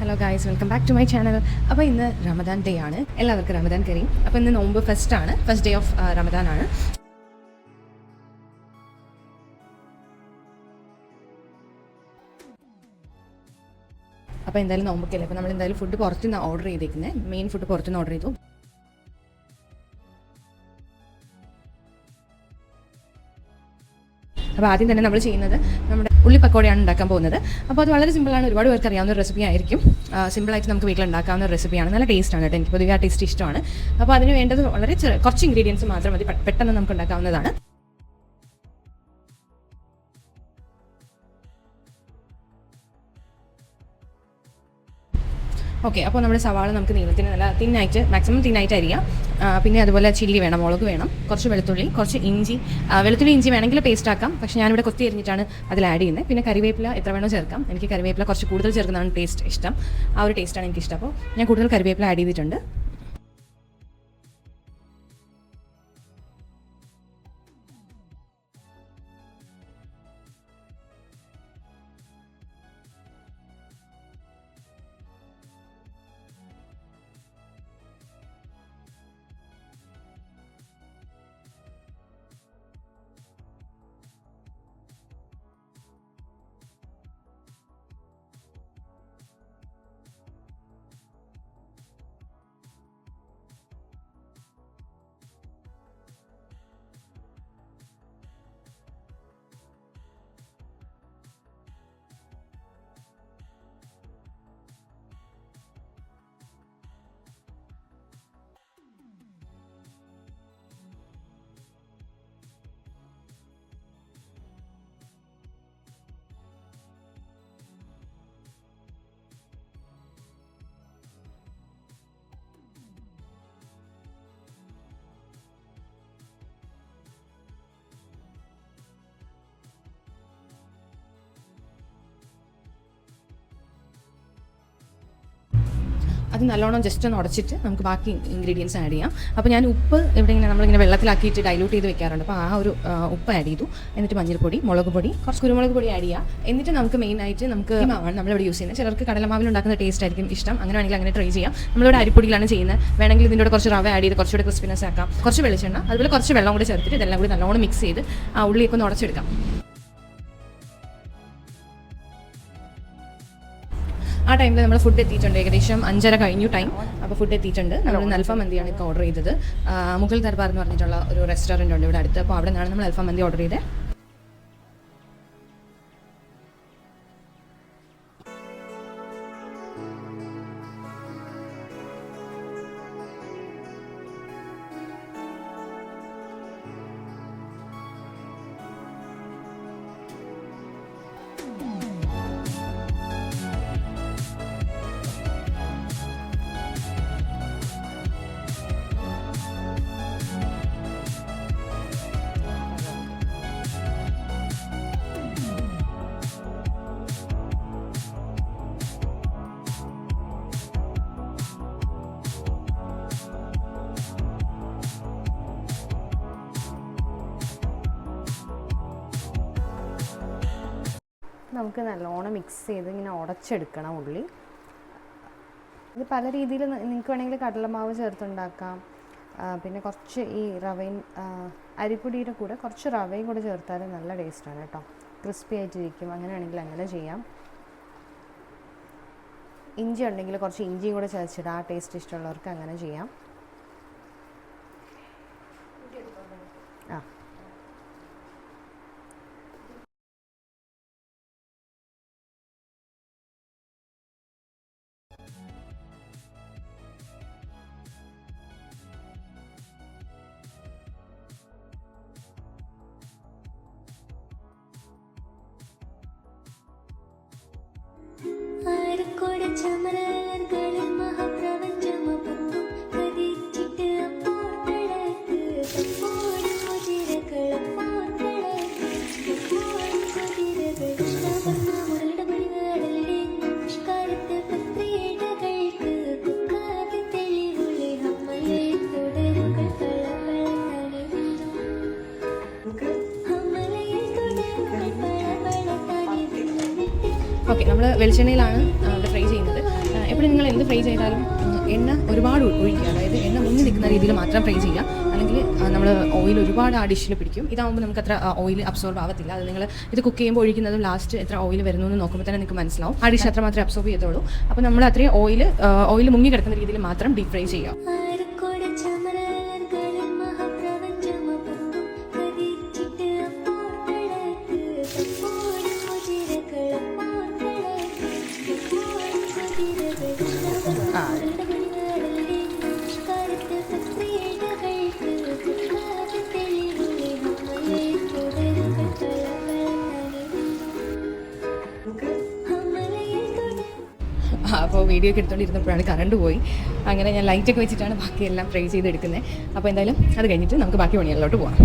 Hello guys, welcome back to my channel. അപ്പോൾ ഇന്ന് Ramadan day ആണ്. എല്ലാവർക്കും റമദാൻ കരീം. അപ്പോൾ ഇന്ന് നോമ്പ് ഫസ്റ്റ് ഡേ ഓഫ് റമദാൻ ആണ്. അപ്പോൾ എന്തായാലും നോമ്പൊക്കെയല്ലേ, അപ്പോൾ നമ്മൾ എന്തായാലും ഫുഡ് പുറത്തുനിന്ന് ഓർഡർ ചെയ്തേക്കുന്നത്. മെയിൻ ഫുഡ് പുറത്തുനിന്ന് ഓർഡർ ചെയ്തു. അപ്പോൾ ആദ്യം തന്നെ നമ്മൾ ചെയ്യുന്നത് നമ്മുടെ ഉള്ളി പക്കോടയാണ് ഉണ്ടാക്കാൻ പോകുന്നത്. അപ്പോൾ അത് വളരെ സിമ്പിളാണ്, ഒരുപാട് പേർക്ക് അറിയാവുന്ന ഒരു റെസിപ്പി ആയിരിക്കും. സിമ്പിളായിട്ട് നമുക്ക് വീട്ടിൽ ഉണ്ടാക്കാവുന്ന ഒരു റെസിപ്പിയാണ്. നല്ല ടേസ്റ്റാണ് കേട്ടോ, എനിക്ക് പൊതുവെ ആ ടേസ്റ്റ് ഇഷ്ടമാണ്. അപ്പോൾ അതിന് വേണ്ടത് വളരെ കുറച്ച് ഇൻഗ്രീഡിയൻസ് മാത്രം മതി, പെട്ടെന്ന് നമുക്ക് ഉണ്ടാക്കാവുന്നതാണ്. ഓക്കെ, അപ്പോൾ നമ്മുടെ സവാള നമുക്ക് നീളത്തിന് നല്ല തിന്നായിട്ട്, മാക്സിമം തിന്നായിട്ട് അരിയാം. പിന്നെ അതുപോലെ ചില്ലി വേണം, മുളക് വേണം, കുറച്ച് വെളുത്തുള്ളി, കുറച്ച് ഇഞ്ചി. വെളുത്തുള്ളി ഇഞ്ചി വേണമെങ്കിൽ പേസ്റ്റ് ആക്കാം, പക്ഷേ ഞാനിവിടെ കൊത്തി അരിഞ്ഞിട്ടാണ് അതിൽ ആഡ് ചെയ്യുന്നത്. പിന്നെ കറിവേപ്പില എത്ര വേണോ ചേർക്കാം. എനിക്ക് കറിവേപ്പില കുറച്ച് കൂടുതൽ ചേർക്കുന്നതാണ് ടേസ്റ്റ് ഇഷ്ടം. ആ ഒരു ടേസ്റ്റാണ് എനിക്കിഷ്ടം. അപ്പോൾ ഞാൻ കൂടുതൽ കറിവേപ്പില ആഡ് ചെയ്തിട്ടുണ്ട്. അത് നല്ലോണം ജസ്റ്റ് ഒന്ന് ഉടച്ചിട്ട് നമുക്ക് ബാക്കി ഇൻഗ്രീഡിയൻസ് ആഡ് ചെയ്യാം. അപ്പോൾ ഞാൻ ഉപ്പ് ഇവിടെ ഇങ്ങനെ നമ്മളിങ്ങനെ വെള്ളത്തിലാക്കിയിട്ട് ഡൈലൂട്ട് ചെയ്ത് വെക്കാറുണ്ട്. അപ്പോൾ ആ ഒരു ഉപ്പ് ആഡ് ചെയ്തു. എന്നിട്ട് മഞ്ഞൾപ്പൊടി, മുളക് പൊടി, കുറച്ച് കുരുമുളക് പൊടി ആഡ് ചെയ്യാം. എന്നിട്ട് നമുക്ക് മെയിനായിട്ട് നമുക്ക് മാവാണ് നമ്മളിവിടെ യൂസ് ചെയ്യുന്നത്. ചിലർക്ക് കടലമാവിൽ ഉണ്ടാക്കുന്ന ടേസ്റ്റ് ആയിരിക്കും ഇഷ്ടം. അങ്ങനെ വേണമെങ്കിൽ അങ്ങനെ ട്രൈ ചെയ്യാം. നമ്മളിവിടെ അരിപ്പൊടിയിലാണ് ചെയ്യുന്നത്. വേണമെങ്കിൽ ഇതിൻ്റെ കുറച്ച് റവ ആഡ് ചെയ്ത് കുറച്ചുകൂടെ ക്രിസ്പിനെസ് ആക്കാം. കുറച്ച് വെളിച്ചെണ്ണ, അതുപോലെ കുറച്ച് വെള്ളം കൂടി ചേർത്തിട്ട് ഇതെല്ലാം കൂടി നല്ലോണം മിക്സ് ചെയ്ത് ആ ഉള്ളിയൊക്കെ ഒന്ന് ഉടച്ചെടുക്കാം. ആ ടൈമിൽ നമ്മൾ ഫുഡ് എത്തിയിട്ടുണ്ട്. ഏകദേശം 5:30 കഴിഞ്ഞു ടൈം. അപ്പോൾ ഫുഡ് എത്തിയിട്ടുണ്ട്. നമ്മൾ അൽഫാം മന്തിയാണ് ഇപ്പോൾ ഓർഡർ ചെയ്തത്. മുഗൾ ദർബാർ എന്ന് പറഞ്ഞിട്ടുള്ള ഒരു റെസ്റ്റോറൻറ്റ് ഉണ്ട് ഇവിടെ അടുത്ത്. അപ്പോൾ അവിടെ നിന്നാണ് നമ്മൾ അൽഫാം മന്തി ഓർഡർ ചെയ്തത്. നമുക്ക് നല്ലോണം മിക്സ് ചെയ്ത് ഇങ്ങനെ ഉടച്ചെടുക്കണം ഉള്ളി. ഇത് പല രീതിയിൽ നിങ്ങൾക്ക് വേണമെങ്കിൽ കടലമാവ് ചേർത്തുണ്ടാക്കാം. പിന്നെ കുറച്ച് ഈ റവയും അരിപ്പൊടിയുടെ കൂടെ കുറച്ച് റവയും കൂടെ ചേർത്താൽ നല്ല ടേസ്റ്റാണ് കേട്ടോ, ക്രിസ്പി ആയിട്ടിരിക്കും. അങ്ങനെ വേണമെങ്കിൽ അങ്ങനെ ചെയ്യാം. ഇഞ്ചി ഉണ്ടെങ്കിൽ കുറച്ച് ഇഞ്ചിയും കൂടെ ചേർച്ചിട്ട് ആ ടേസ്റ്റ് ഇഷ്ടമുള്ളവർക്ക് അങ്ങനെ ചെയ്യാം. ഓക്കെ, നമ്മൾ വെളിച്ചെണ്ണയിലാണ് ഇവിടെ ഫ്രൈ ചെയ്യുന്നത്. ഫ്രൈ ചെയ്താലും എണ്ണ ഒരുപാട് ഒഴിക്കുക, അതായത് എണ്ണ മുങ്ങി നിൽക്കുന്ന രീതിയിൽ മാത്രം ഫ്രൈ ചെയ്യുക, അല്ലെങ്കിൽ നമ്മൾ ഓയിൽ ഒരുപാട് ആ ഡിഷിൽ പിടിക്കും. ഇതാകുമ്പോൾ നമുക്ക് അത്ര ഓയിൽ അബ്സോർബ് ആവത്തില്ല. അത് നിങ്ങൾ ഇത് കുക്ക് ചെയ്യുമ്പോൾ ഒഴിക്കുന്നതും ലാസ്റ്റ് എത്ര ഓയിൽ വരുന്നു എന്ന് നോക്കുമ്പോൾ തന്നെ നിങ്ങൾക്ക് മനസ്സിലാവും. ആ ഡിഷ് അത്ര മാത്രമേ അബ്സോർബ് ചെയ്യത്തുള്ളൂ. അപ്പോൾ നമ്മൾ അത്രയും ഓയിൽ മുങ്ങി കിടക്കുന്ന രീതിയിൽ മാത്രം ഡീപ് ഫ്രൈ ചെയ്യുക. അപ്പോൾ വീഡിയോ ഒക്കെ എടുത്തുകൊണ്ടിരുന്നപ്പോഴാണ് കറണ്ട് പോയി. അങ്ങനെ ഞാൻ ലൈറ്റൊക്കെ വെച്ചിട്ടാണ് ബാക്കിയെല്ലാം ഫ്രൈ ചെയ്തെടുക്കുന്നത്. അപ്പോൾ എന്തായാലും അത് കഴിഞ്ഞിട്ട് നമുക്ക് ബാക്കി പണികളിലോട്ട് പോകാം.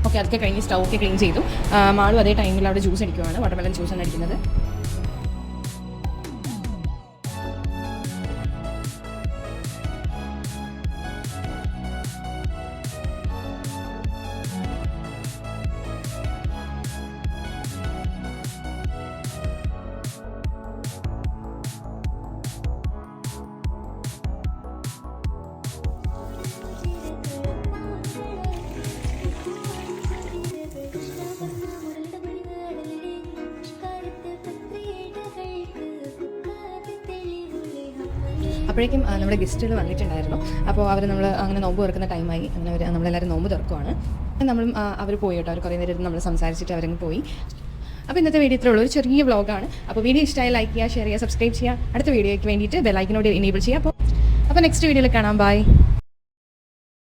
ഓക്കെ, അതൊക്കെ കഴിഞ്ഞ് സ്റ്റൗ ഒക്കെ ക്ലീൻ ചെയ്തു. മാളും അതേ ടൈമിൽ അവിടെ ജ്യൂസ് അടിക്കുവാണ്. വാട്ടർമെലൺ ജ്യൂസാണ് അടിക്കുന്നത്. അപ്പോഴേക്കും നമ്മുടെ ഗസ്റ്റുകൾ വന്നിട്ടുണ്ടായിരുന്നു. അപ്പോൾ അവർ നമ്മൾ അങ്ങനെ നോമ്പ് തുറക്കുന്ന ടൈമായി. അങ്ങനെ നമ്മളെല്ലാവരും നോമ്പ് തുറക്കുവാണ്. നമ്മളും അവർ പോയി കേട്ടോ. അവർ കുറേ നേരം നമ്മൾ സംസാരിച്ചിട്ട് അവരങ്ങ് പോയി. അപ്പോൾ ഇന്നത്തെ വീഡിയോ ഇത്രയുള്ളൂ, ഒരു ചെറിയ വ്ളോഗാണ്. അപ്പോൾ വീഡിയോ ഇഷ്ടമായി ലൈക്ക് ചെയ്യുക, ഷെയർ ചെയ്യുക, സബ്സ്ക്രൈബ് ചെയ്യുക. അടുത്ത വീഡിയോയ്ക്ക് വേണ്ടിയിട്ട് ബെൽ ഐക്കനോട് എനേബിൾ ചെയ്യുക. അപ്പോൾ നെക്സ്റ്റ് വീഡിയോയിൽ കാണാം. ബൈ.